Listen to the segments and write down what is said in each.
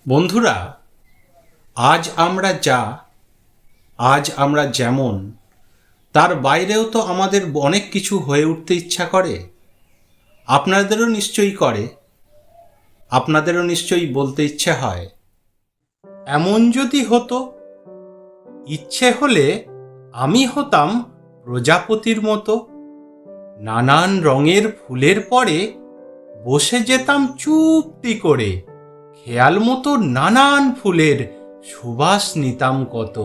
বন্ধুরা, আজ আমরা যেমন, তার বাইরেও তো আমাদের অনেক কিছু হয়ে উঠতে ইচ্ছা করে। আপনাদেরও নিশ্চয়ই করে, আপনাদেরও নিশ্চয়ই বলতে ইচ্ছে হয়, এমন যদি হতো। ইচ্ছে হলে আমি হতাম প্রজাপতির মতো, নানান রঙের ফুলের পরে বসে যেতাম চুপটি করে, খেয়াল মতো নানান ফুলের সুবাস নিতাম কত।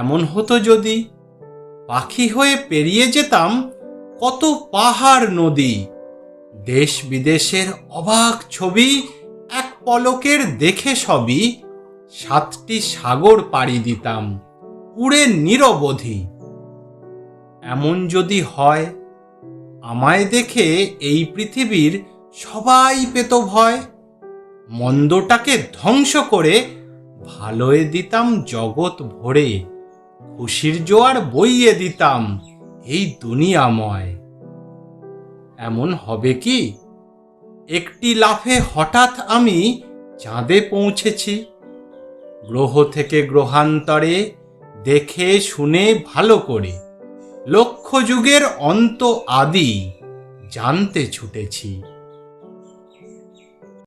এমন হতো যদি, পাখি হয়ে পেরিয়ে যেতাম কত পাহাড় নদী, দেশ বিদেশের অবাক ছবি এক পলকের দেখে সবই, 7টি সাগর পাড়ি দিতাম উড়ে নিরবধি। এমন যদি হয়, আমায় দেখে এই পৃথিবীর সবাই পেত ভয়, মন্দটাকে ধ্বংস করে ভালোয় দিতাম জগৎ ভরে, খুশির জোয়ার বইয়ে দিতাম এই দুনিয়াময়। এমন হবে কি, একটি লাফে হঠাৎ আমি চাঁদে পৌঁছেছি, গ্রহ থেকে গ্রহান্তরে দেখে শুনে ভালো করে, লক্ষ যুগের অন্ত আদি জানতে ছুটেছি।